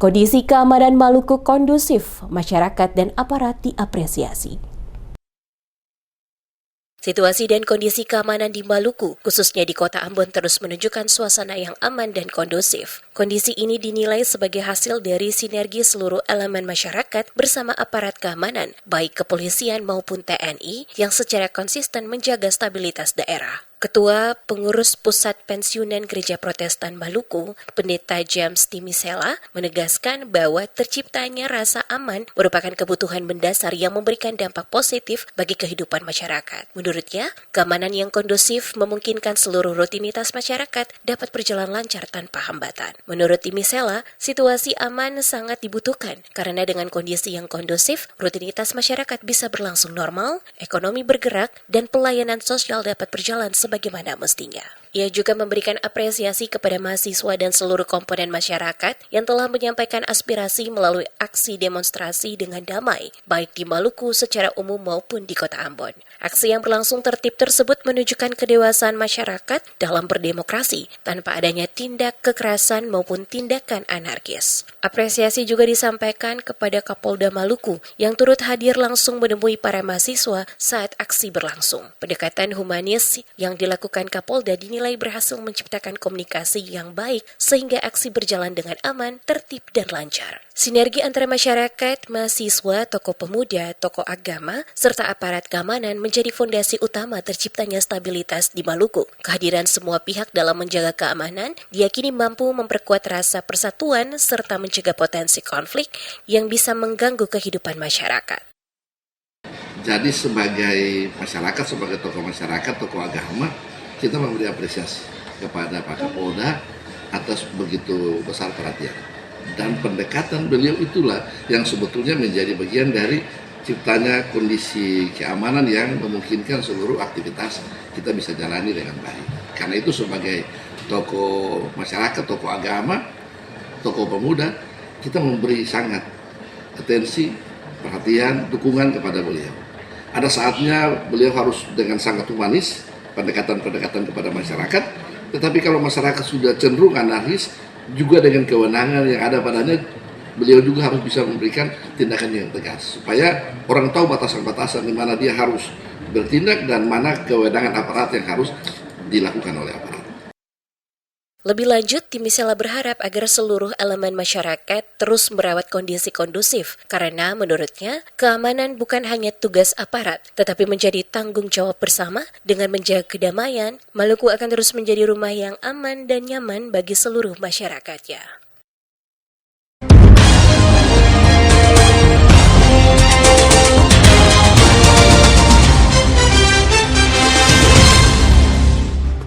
Kondisi keamanan Maluku kondusif, masyarakat dan aparat diapresiasi. Situasi dan kondisi keamanan di Maluku, khususnya di Kota Ambon, terus menunjukkan suasana yang aman dan kondusif. Kondisi ini dinilai sebagai hasil dari sinergi seluruh elemen masyarakat bersama aparat keamanan, baik kepolisian maupun TNI, yang secara konsisten menjaga stabilitas daerah. Ketua Pengurus Pusat Pensiunan Gereja Protestan Maluku, Pendeta James Timisela, menegaskan bahwa terciptanya rasa aman merupakan kebutuhan mendasar yang memberikan dampak positif bagi kehidupan masyarakat. Menurutnya, keamanan yang kondusif memungkinkan seluruh rutinitas masyarakat dapat berjalan lancar tanpa hambatan. Menurut Timisela, situasi aman sangat dibutuhkan karena dengan kondisi yang kondusif, rutinitas masyarakat bisa berlangsung normal, ekonomi bergerak, dan pelayanan sosial dapat berjalan sebagaimana mestinya. Ia juga memberikan apresiasi kepada mahasiswa dan seluruh komponen masyarakat yang telah menyampaikan aspirasi melalui aksi demonstrasi dengan damai, baik di Maluku secara umum maupun di Kota Ambon. Aksi yang berlangsung tertib tersebut menunjukkan kedewasaan masyarakat dalam berdemokrasi tanpa adanya tindak kekerasan maupun tindakan anarkis. Apresiasi juga disampaikan kepada Kapolda Maluku yang turut hadir langsung menemui para mahasiswa saat aksi berlangsung. Pendekatan humanis yang dilakukan Kapolda dinilai berhasil menciptakan komunikasi yang baik sehingga aksi berjalan dengan aman, tertib, dan lancar. Sinergi antara masyarakat, mahasiswa, tokoh pemuda, tokoh agama, serta aparat keamanan menjadi fondasi utama terciptanya stabilitas di Maluku. Kehadiran semua pihak dalam menjaga keamanan diyakini mampu memperkuat rasa persatuan serta mencegah potensi konflik yang bisa mengganggu kehidupan masyarakat. Jadi sebagai masyarakat, sebagai tokoh masyarakat, tokoh agama, kita memberi apresiasi kepada Pak Kapolda atas begitu besar perhatian. Dan pendekatan beliau itulah yang sebetulnya menjadi bagian dari ciptanya kondisi keamanan yang memungkinkan seluruh aktivitas kita bisa jalani dengan baik. Karena itu sebagai tokoh masyarakat, tokoh agama, tokoh pemuda, kita memberi sangat atensi, perhatian, dukungan kepada beliau. Ada saatnya beliau harus dengan sangat humanis, pendekatan-pendekatan kepada masyarakat, tetapi kalau masyarakat sudah cenderung anarkis, juga dengan kewenangan yang ada padanya, beliau juga harus bisa memberikan tindakan yang tegas, supaya orang tahu batasan-batasan di mana dia harus bertindak dan mana kewenangan aparat yang harus dilakukan oleh aparat. Lebih lanjut, Timisela berharap agar seluruh elemen masyarakat terus merawat kondisi kondusif, karena menurutnya keamanan bukan hanya tugas aparat, tetapi menjadi tanggung jawab bersama. Dengan menjaga kedamaian, Maluku akan terus menjadi rumah yang aman dan nyaman bagi seluruh masyarakatnya.